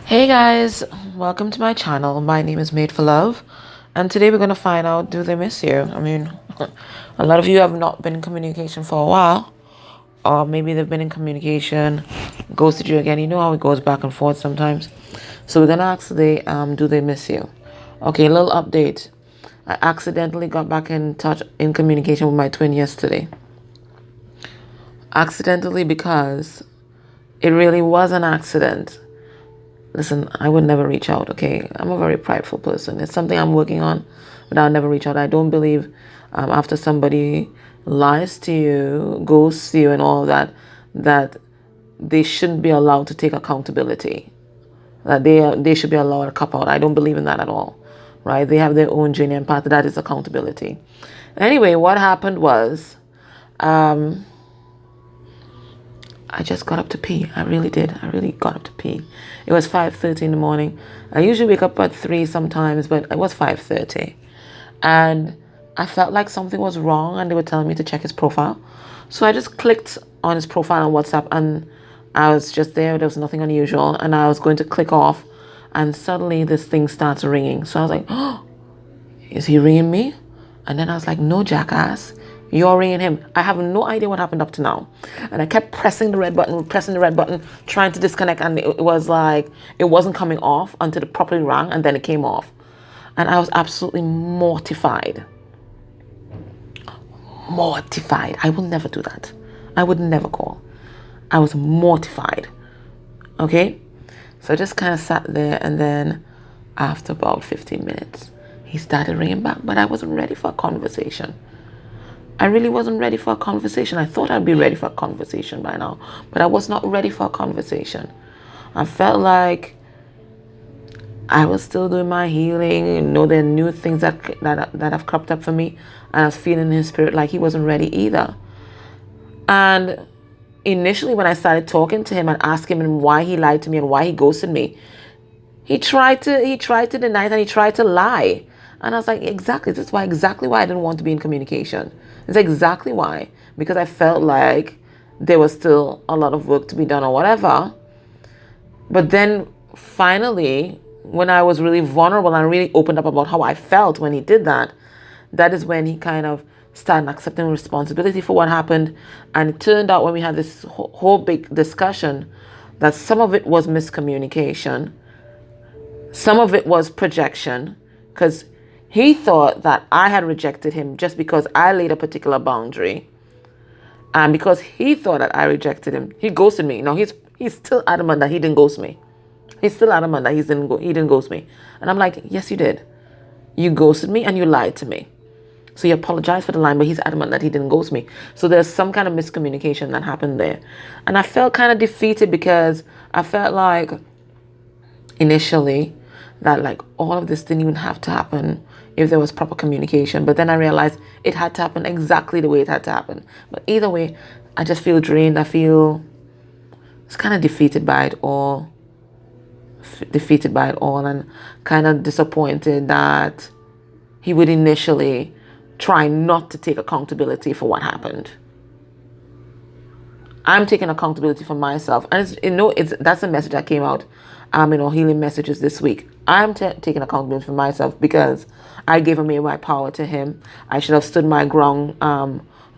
Hey guys, welcome to my channel. My name is Made for Love, and today we're going to find out, do they miss you? I mean, a lot of you have not been in communication for a while, or maybe they've been in communication, ghosted you again. You know how it goes back and forth sometimes. So we're going to ask today, do they miss you? Okay, a little update. I accidentally got back in touch, in communication with my twin yesterday. Accidentally, because it really was an accident. Listen, I would never reach out, okay? I'm a very prideful person. It's something I'm working on, but I'll never reach out. I don't believe after somebody lies to you, ghosts you and all that, that they shouldn't be allowed to take accountability. That they should be allowed to cop out. I don't believe in that at all, right? They have their own journey and path. That is accountability. Anyway, what happened was I just got up to pee. I really did. I really got up to pee. It was 5:30 in the morning. I usually wake up at 3 sometimes, but it was 5:30. And I felt like something was wrong and they were telling me to check his profile. So I just clicked on his profile on WhatsApp and I was just there. There was nothing unusual. And I was going to click off and suddenly this thing starts ringing. So I was like, oh, is he ringing me? And then I was like, no, jackass. You're ringing him. I have no idea what happened up to now. And I kept pressing the red button, trying to disconnect. And it was like, it wasn't coming off until it properly rang and then it came off. And I was absolutely mortified. Mortified. I will never do that. I would never call. I was mortified. Okay? So I just kind of sat there and then after about 15 minutes, he started ringing back, but I wasn't ready for a conversation. I really wasn't ready for a conversation. I thought I'd be ready for a conversation by now, but I was not ready for a conversation. I felt like I was still doing my healing. You know, there are new things that have cropped up for me, and I was feeling in his spirit like he wasn't ready either. And initially, when I started talking to him and asking him why he lied to me and why he ghosted me, he tried to deny it and he tried to lie. And I was like, exactly, this is exactly why I didn't want to be in communication. It's exactly why. Because I felt like there was still a lot of work to be done or whatever. But then finally, when I was really vulnerable and really opened up about how I felt when he did that, that is when he kind of started accepting responsibility for what happened. And it turned out when we had this whole big discussion that some of it was miscommunication. Some of it was projection, because he thought that I had rejected him just because I laid a particular boundary. And because he thought that I rejected him, he ghosted me. Now, he's still adamant that he didn't ghost me. He's still adamant that he didn't ghost me. And I'm like, yes, you did. You ghosted me and you lied to me. So he apologized for the line, but he's adamant that he didn't ghost me. So there's some kind of miscommunication that happened there. And I felt kind of defeated because I felt like initially that like all of this didn't even have to happen if there was proper communication. But then I realized it had to happen exactly the way it had to happen. But either way, I just feel drained. I feel it's kind of defeated by it all. And kind of disappointed that he would initially try not to take accountability for what happened. I'm taking accountability for myself. And that's the message that came out healing messages this week. I'm taking accountability for myself because I gave away my power to him. I should have stood my ground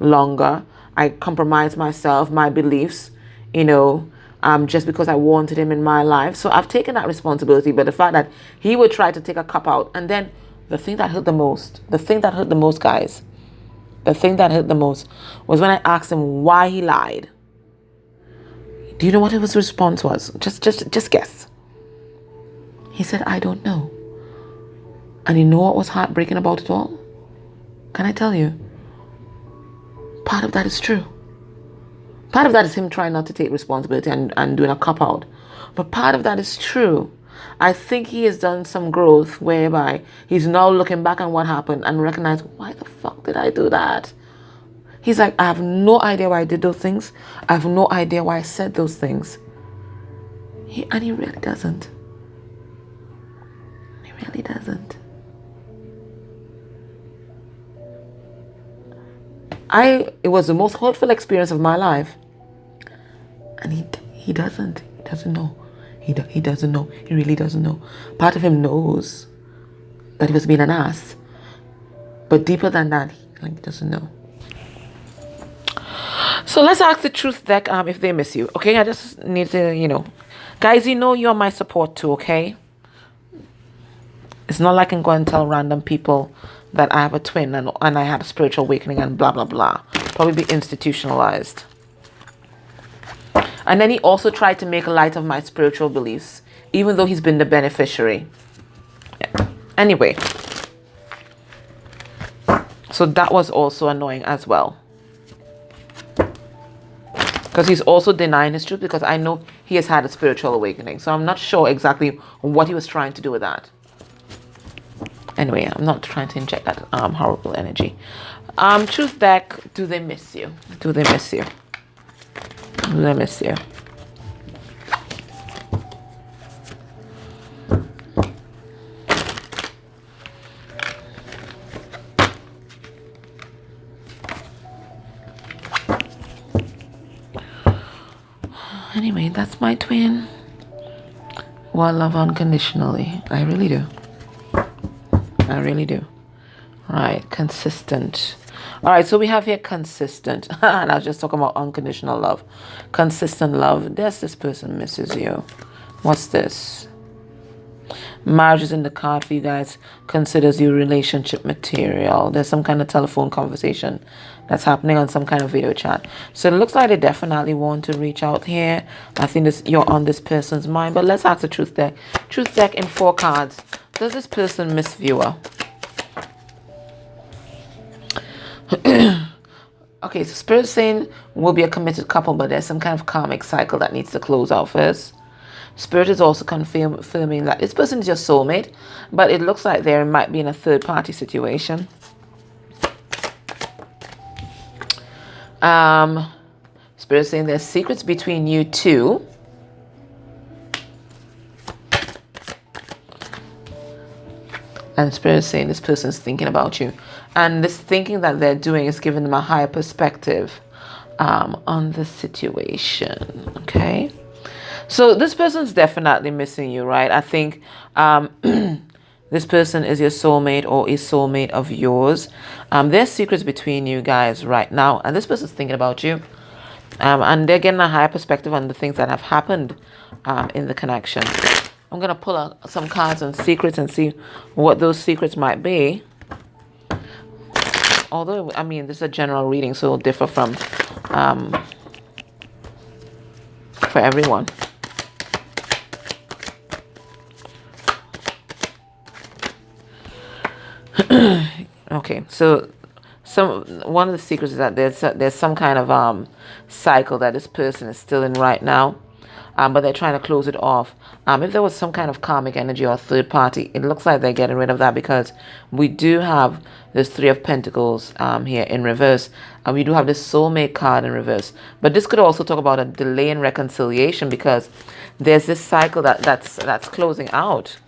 longer. I compromised myself, my beliefs, just because I wanted him in my life. So I've taken that responsibility. But the fact that he would try to take a cop out, and then the thing that hurt the most, guys, the thing that hurt the most was when I asked him why he lied. Do you know what his response was? Just guess. He said, I don't know. And you know what was heartbreaking about it all? Can I tell you? Part of that is true. Part of that is him trying not to take responsibility and doing a cop-out. But part of that is true. I think he has done some growth whereby he's now looking back on what happened and recognize, why the fuck did I do that? He's like, I have no idea why I did those things. I have no idea why I said those things. And he really doesn't. He really doesn't. It was the most hurtful experience of my life. And he doesn't know. He doesn't know. He really doesn't know. Part of him knows that he was being an ass. But deeper than that, he doesn't know. So let's ask the truth deck if they miss you. Okay, I just need to, guys, you're my support too, okay? It's not like I can go and tell random people that I have a twin and I had a spiritual awakening and blah, blah, blah. Probably be institutionalized. And then he also tried to make light of my spiritual beliefs, even though he's been the beneficiary. Yeah. Anyway. So that was also annoying as well. Because he's also denying his truth, because I know he has had a spiritual awakening. So I'm not sure exactly what he was trying to do with that. Anyway, I'm not trying to inject that horrible energy. Truth deck, do they miss you? Do they miss you? Do they miss you? Anyway, that's my twin. Who I love unconditionally. I really do. I really do. Right, consistent. All right, so we have here consistent. And I was just talking about unconditional love. Consistent love. There's this person misses you. What's this? Marriage is in the card for you guys. Considers you relationship material. There's some kind of telephone conversation that's happening on some kind of video chat. So it looks like they definitely want to reach out here. I think you're on this person's mind. But let's ask the truth deck. Truth deck in 4 cards. Does this person miss viewer? Okay, so Spirit is saying we'll be a committed couple, but there's some kind of karmic cycle that needs to close out first. Spirit is also confirming that this person is your soulmate, but it looks like they might be in a third-party situation. Spirit is saying there's secrets between you two. And Spirit is saying this person's thinking about you. And this thinking that they're doing is giving them a higher perspective on the situation. Okay? So this person's definitely missing you, right? I think this person is your soulmate or a soulmate of yours. There's secrets between you guys right now. And this person's thinking about you. And they're getting a higher perspective on the things that have happened in the connection. I'm going to pull out some cards on secrets and see what those secrets might be. Although, I mean, this is a general reading, so it'll differ from for everyone. Okay, so one of the secrets is that there's some kind of cycle that this person is still in right now. But they're trying to close it off. If there was some kind of karmic energy or third party, it looks like they're getting rid of that, because we do have this 3 of Pentacles here in reverse. And we do have this soulmate card in reverse. But this could also talk about a delay in reconciliation, because there's this cycle that's closing out.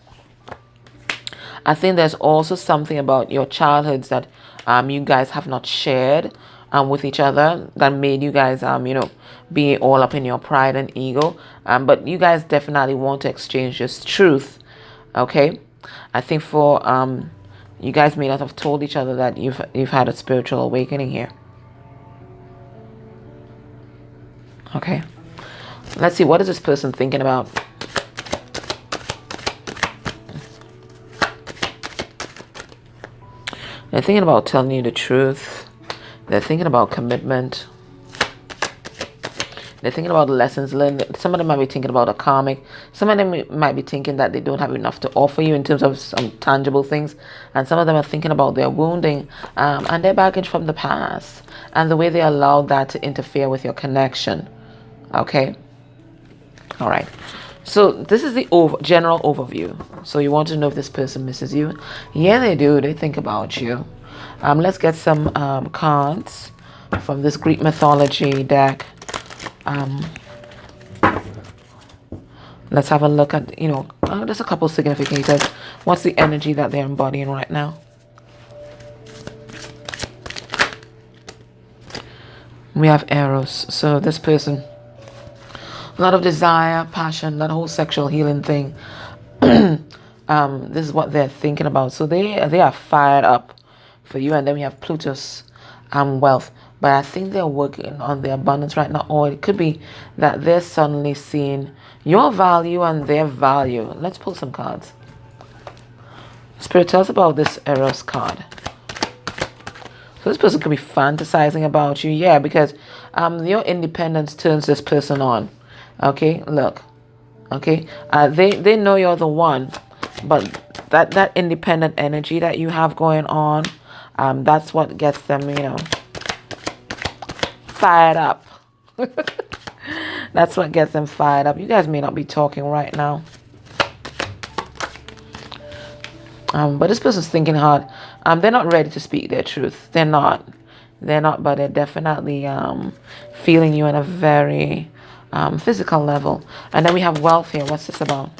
I think there's also something about your childhoods that you guys have not shared with each other that made you guys, be all up in your pride and ego. But you guys definitely want to exchange this truth, okay? I think for you guys may not have told each other that you've had a spiritual awakening here. Okay, let's see, what is this person thinking about? They're thinking about telling you the truth. They're thinking about commitment. They're thinking about lessons learned. Some of them might be thinking about a karmic. Some of them might be thinking that they don't have enough to offer you in terms of some tangible things. And some of them are thinking about their wounding and their baggage from the past. And the way they allowed that to interfere with your connection. Okay? All right. So this is the general overview. So you want to know if this person misses you? Yeah, they do. They think about you. Let's get some cards from this Greek mythology deck. Let's have a look at, there's a couple significators. What's the energy that they're embodying right now? We have Eros. So this person, A lot of desire, passion, that whole sexual healing thing. This is what they're thinking about. So they are fired up for you. And then we have Pluto's wealth. But I think they're working on their abundance right now. Or it could be that they're suddenly seeing your value and their value. Let's pull some cards. Spirit, tell us about this Eros card. So this person could be fantasizing about you. Yeah, because your independence turns this person on. Okay, look. Okay, they know you're the one. But that independent energy that you have going on, that's what gets them, fired up. That's what gets them fired up. You guys may not be talking right now. But this person's thinking hard. They're not ready to speak their truth. They're not, but they're definitely feeling you on a very physical level. And then we have wealth here. What's this about?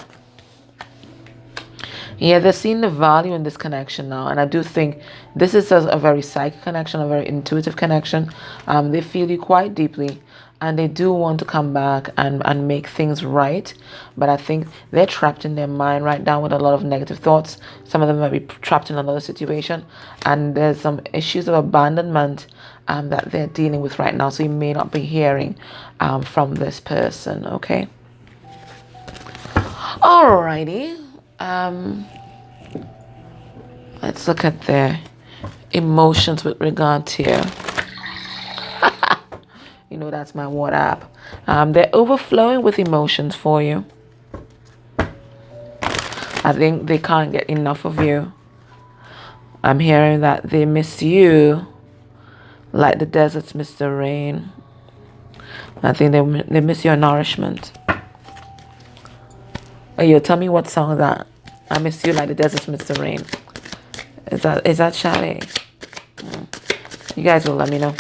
Yeah, they're seeing the value in this connection now. And I do think this is a very psychic connection, a very intuitive connection. They feel you quite deeply. And they do want to come back and make things right. But I think they're trapped in their mind right now with a lot of negative thoughts. Some of them might be trapped in another situation. And there's some issues of abandonment that they're dealing with right now. So you may not be hearing from this person, okay? Alrighty. Let's look at their emotions with regards here. You know, that's my WhatsApp. They're overflowing with emotions for you. I think they can't get enough of you. I'm hearing that they miss you like the deserts miss the rain. I think they miss your nourishment. Oh, yo, tell me what song is that? I miss you like the deserts miss the rain. Is that Chalet? You guys will let me know.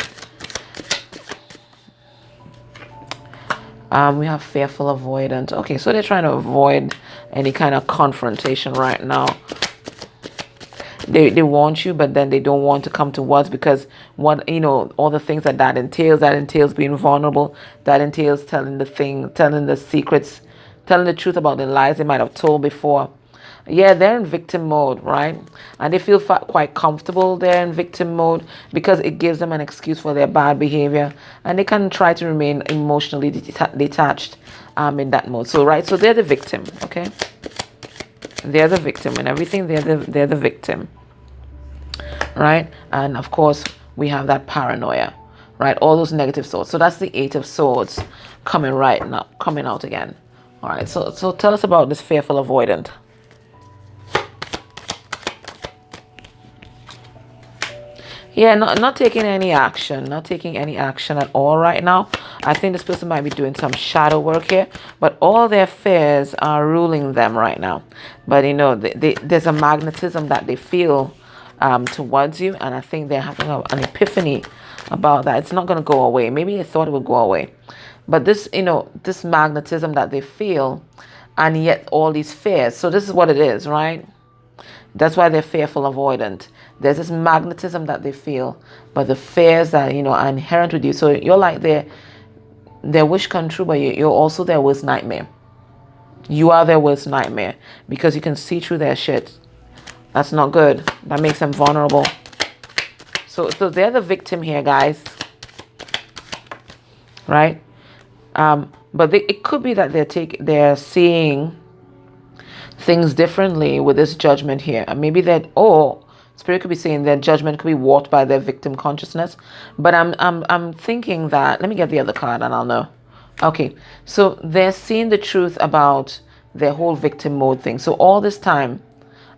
We have fearful avoidant. Okay, so they're trying to avoid any kind of confrontation right now. They want you, but then they don't want to come towards because all the things that entails being vulnerable, that entails telling the secrets, telling the truth about the lies they might have told before. Yeah, they're in victim mode, right? And they feel quite comfortable they're in victim mode because it gives them an excuse for their bad behavior. And they can try to remain emotionally detached in that mode. So they're the victim, okay? They're the victim and everything. They're the victim, right? And of course, we have that paranoia, right? All those negative thoughts. So that's the Eight of Swords coming out again. All right, so tell us about this fearful avoidant. Yeah, not taking any action. Not taking any action at all right now. I think this person might be doing some shadow work here. But all their fears are ruling them right now. But, there's a magnetism that they feel towards you. And I think they're having an epiphany about that. It's not going to go away. Maybe they thought it would go away. But this magnetism that they feel, and yet all these fears. So this is what it is, right? That's why they're fearful avoidant. There's this magnetism that they feel, but the fears that, are inherent with you. So you're like their wish come true, but you're also their worst nightmare. You are their worst nightmare because you can see through their shit. That's not good. That makes them vulnerable. So they're the victim here, guys. Right? But it could be that they're seeing things differently with this judgment here. And maybe Spirit could be saying their judgment could be warped by their victim consciousness. But I'm thinking that, let me get the other card and I'll know. Okay, so they're seeing the truth about their whole victim mode thing. So all this time,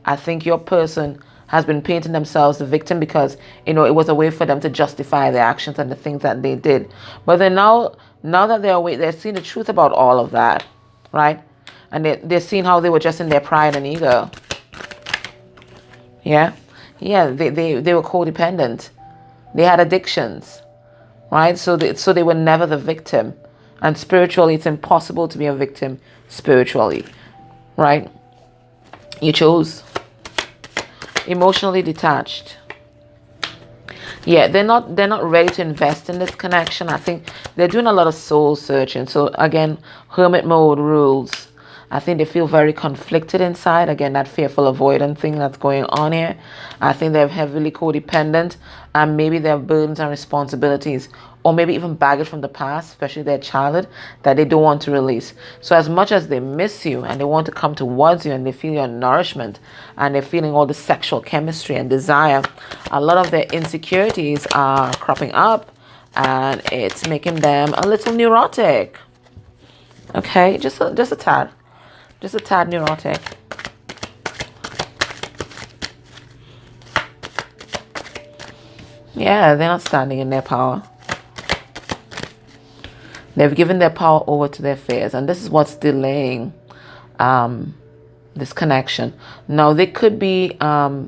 I think your person has been painting themselves the victim because, it was a way for them to justify their actions and the things that they did. But then now that they're awake, they're seeing the truth about all of that, right? And they're seeing how they were just in their pride and ego. Yeah? Yeah, they were codependent. They had addictions, right? So they were never the victim. And spiritually, it's impossible to be a victim spiritually, right? You chose. Emotionally detached. Yeah, they're not ready to invest in this connection. I think they're doing a lot of soul searching. So again, hermit mode rules. I think they feel very conflicted inside. Again, that fearful avoidant thing that's going on here. I think they're heavily codependent, and maybe they have burdens and responsibilities, or maybe even baggage from the past, especially their childhood, that they don't want to release. So as much as they miss you and they want to come towards you and they feel your nourishment and they're feeling all the sexual chemistry and desire, a lot of their insecurities are cropping up, and it's making them a little neurotic. Okay, just a tad. Just a tad neurotic. Yeah, they're not standing in their power. They've given their power over to their fears, and this is what's delaying this connection. Now, they could be,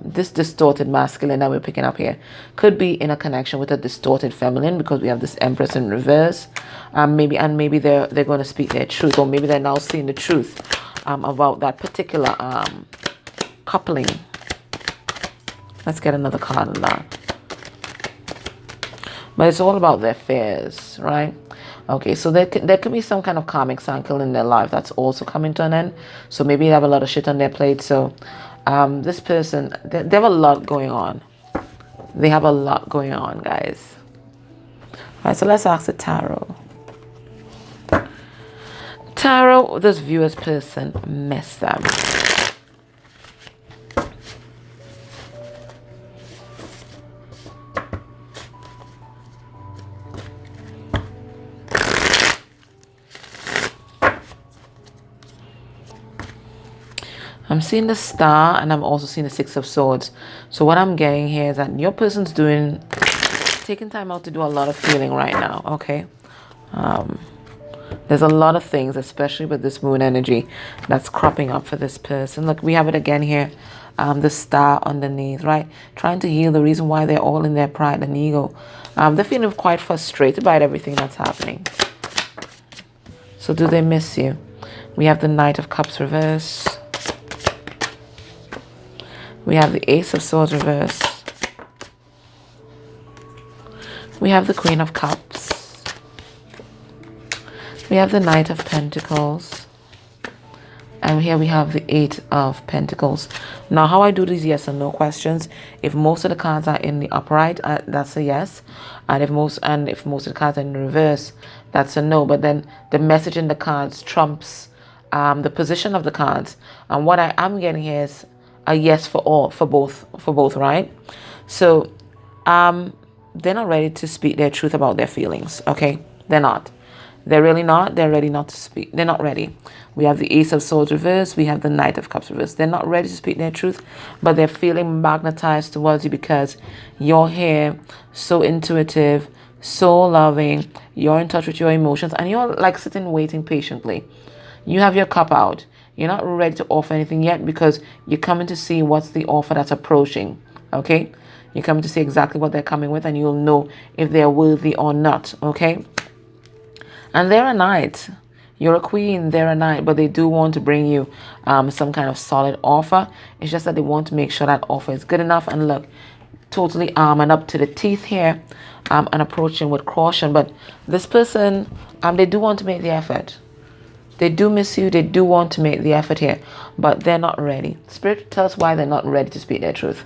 this distorted masculine that we're picking up here, could be in a connection with a distorted feminine, because we have this Empress in reverse. Maybe they're going to speak their truth, or maybe they're now seeing the truth about that particular coupling. Let's get another card on that. But it's all about their fears, right? Okay, so there could be some kind of karmic cycle in their life that's also coming to an end. So maybe they have a lot of shit on their plate. So this person, they have a lot going on. They have a lot going on, guys. All right, so let's ask the tarot. Tarot, this viewer's person messed up. I'm seeing the Star, and I'm also seeing the Six of Swords. So what I'm getting here is that your person's taking time out to do a lot of healing right now, okay? There's a lot of things, especially with this moon energy, that's cropping up for this person. Look, we have it again here, the Star underneath, right? Trying to heal the reason why they're all in their pride and ego. They're feeling quite frustrated by everything that's happening. So do they miss you? We have the Knight of Cups reverse. We have the Ace of Swords reverse. We have the Queen of Cups. We have the Knight of Pentacles. And here we have the Eight of Pentacles. Now, how I do these yes and no questions, if most of the cards are in the upright, that's a yes. And if most of the cards are in the reverse, that's a no. But then the message in the cards trumps the position of the cards. And what I am getting here is a yes for both, right? So they're not ready to speak their truth about their feelings, okay? They're not. They're really not. They're ready not to speak. They're not ready. We have the Ace of Swords reverse. We have the Knight of Cups reverse. They're not ready to speak their truth, but they're feeling magnetized towards you because you're here, so intuitive, so loving. You're in touch with your emotions, and you're like sitting waiting patiently. You have your cup out. You're not ready to offer anything yet because you're coming to see what's the offer that's approaching, okay? You're coming to see exactly what they're coming with, and you'll know if they're worthy or not, okay? And they're a knight. You're a queen, they're a knight, but they do want to bring you some kind of solid offer. It's just that they want to make sure that offer is good enough. And look, totally armored up to the teeth here and approaching with caution. But this person, they do want to make the effort. They do miss you. They do want to make the effort here, but they're not ready. Spirit, tell us why they're not ready to speak their truth.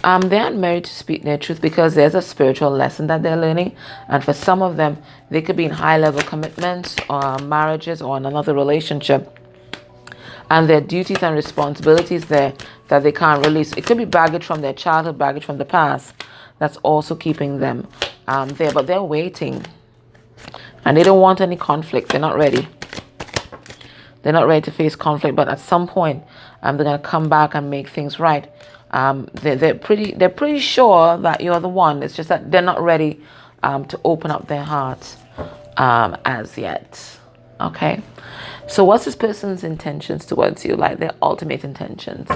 They aren't married to speak their truth because there's a spiritual lesson that they're learning. And for some of them, they could be in high-level commitments or marriages or in another relationship. And their duties and responsibilities there that they can't release. It could be baggage from their childhood, baggage from the past. That's also keeping them there. But they're waiting. And they don't want any conflict. They're not ready. They're not ready to face conflict. But at some point, they're going to come back and make things right. They're pretty sure that you're the one. It's just that they're not ready to open up their hearts as yet. Okay? So what's this person's intentions towards you? Like their ultimate intentions?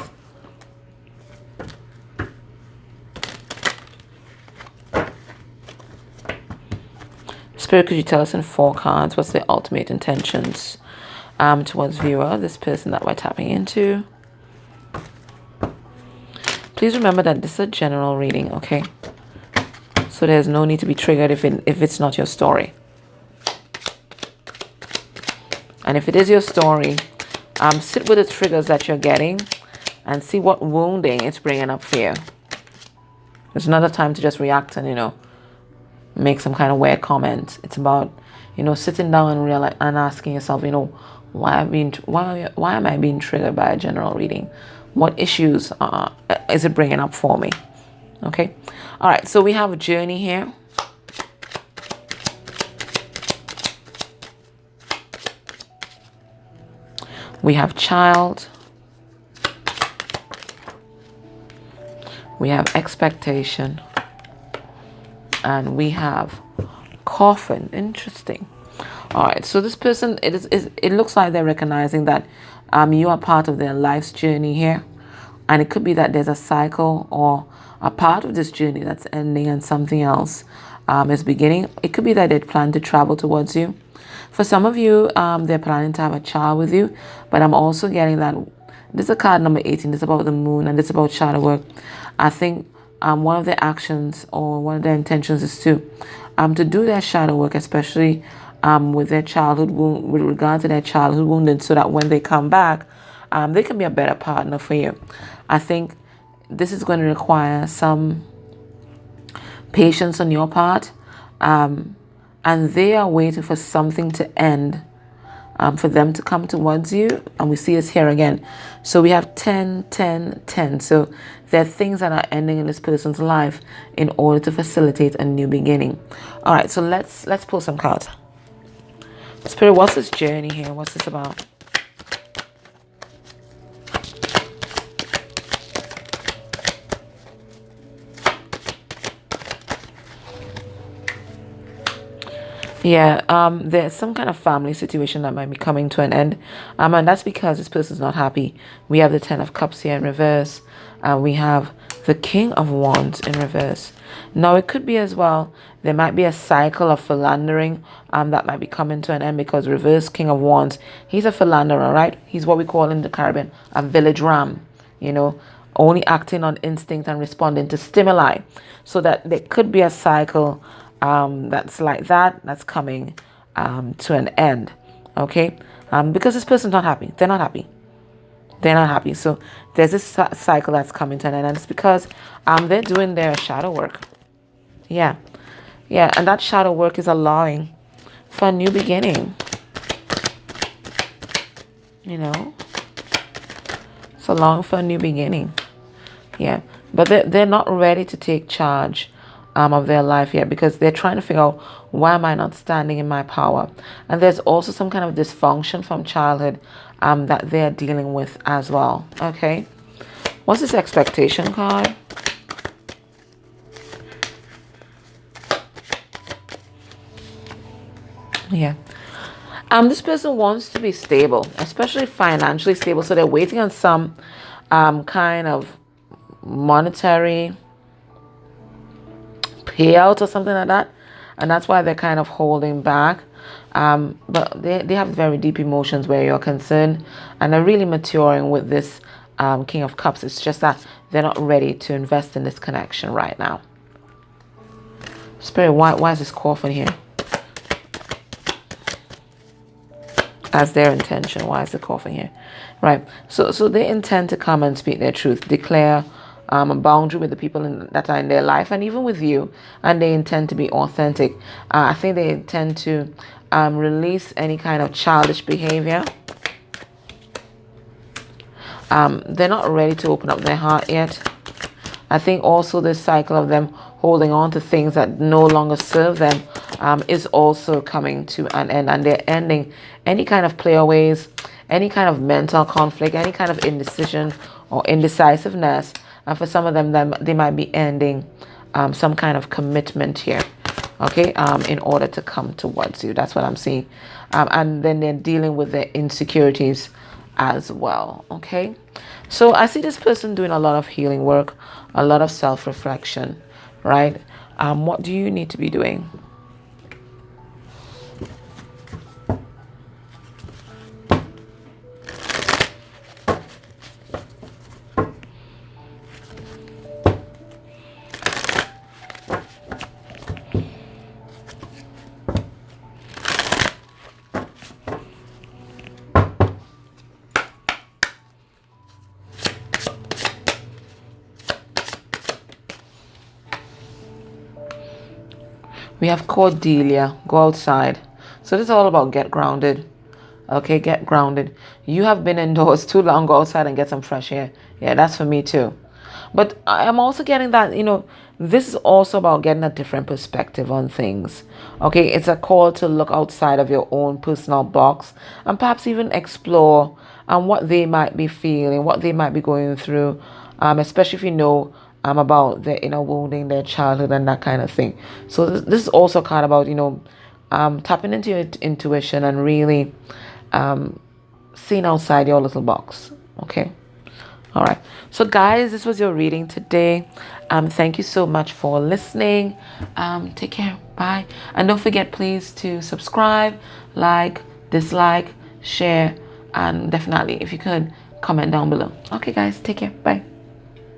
Spirit, could you tell us in 4 cards what's the ultimate intentions towards viewer, this person that we're tapping into? Please remember that this is a general reading, okay? So there's no need to be triggered if it's not your story. And if it is your story, sit with the triggers that you're getting and see what wounding it's bringing up for you. There's not a time to just react and, you know, make some kind of weird comment. It's about, you know, sitting down and asking yourself, you know, why am I being triggered by a general reading? What issues is it bringing up for me? Okay. All right. So we have a journey here. We have child. We have expectation. And we have coffin. Interesting. All right. So this person, it looks like they're recognizing that you are part of their life's journey here. And it could be that there's a cycle or a part of this journey that's ending and something else is beginning. It could be that they plan to travel towards you. For some of you, they're planning to have a child with you. But I'm also getting that this is a card number 18. This is about the moon and this is about shadow work. I think one of their actions or one of their intentions is to do their shadow work, especially with their childhood wound, with regard to their childhood wounded, so that when they come back, they can be a better partner for you. I think this is going to require some patience on your part, and they are waiting for something to end for them to come towards you. And we see this here again. So we have 10, 10, 10. So there are things that are ending in this person's life in order to facilitate a new beginning. All right, so let's pull some cards. Spirit, what's this journey here? What's this about? Yeah, there's some kind of family situation that might be coming to an end. And that's because this person's not happy. We have the 10 of Cups here in reverse. We have the King of Wands in reverse. Now, it could be as well, there might be a cycle of philandering that might be coming to an end, because reverse King of Wands, he's a philanderer, right? He's what we call in the Caribbean a village ram, you know, only acting on instinct and responding to stimuli. So that there could be a cycle that's like that's coming to an end, okay? Because this person's not happy. They're not happy. They're not happy. So there's this cycle that's coming to an end, and it's because they're doing their shadow work. Yeah, and that shadow work is allowing for a new beginning. You know, it's allowing for a new beginning. Yeah, but they're not ready to take charge of their life yet, because they're trying to figure out, why am I not standing in my power? And there's also some kind of dysfunction from childhood that they're dealing with as well. Okay, what's this expectation card? Yeah, this person wants to be stable, especially financially stable. So they're waiting on some kind of monetary payout or something like that, and that's why they're kind of holding back. But they have very deep emotions where you're concerned, and they're really maturing with this King of Cups. It's just that they're not ready to invest in this connection right now. Spirit, why is this coffin here as their intention? Why is the coffin here? Right, so they intend to come and speak their truth, declare a boundary with the people that are in their life, and even with you, and they intend to be authentic. I think they intend to release any kind of childish behavior. They're not ready to open up their heart yet. I think also this cycle of them holding on to things that no longer serve them is also coming to an end, and they're ending any kind of playaways, any kind of mental conflict, any kind of indecision or indecisiveness. And for some of them, they might be ending some kind of commitment here, okay, in order to come towards you. That's what I'm seeing. And then they're dealing with their insecurities as well, okay? So I see this person doing a lot of healing work, a lot of self-reflection, right? What do you need to be doing? We have Cordelia, go outside. So this is all about get grounded. Okay, get grounded. You have been indoors too long, go outside and get some fresh air. Yeah, that's for me too. But I'm also getting that, this is also about getting a different perspective on things. Okay, it's a call to look outside of your own personal box and perhaps even explore what they might be feeling, what they might be going through, especially if you know about their inner wounding, their childhood, and that kind of thing. So this is also kind of about, tapping into your intuition and really seeing outside your little box. Okay. All right. So guys, this was your reading today. Thank you so much for listening. Take care. Bye. And don't forget, please, to subscribe, like, dislike, share, and definitely, if you could, comment down below. Okay, guys. Take care. Bye.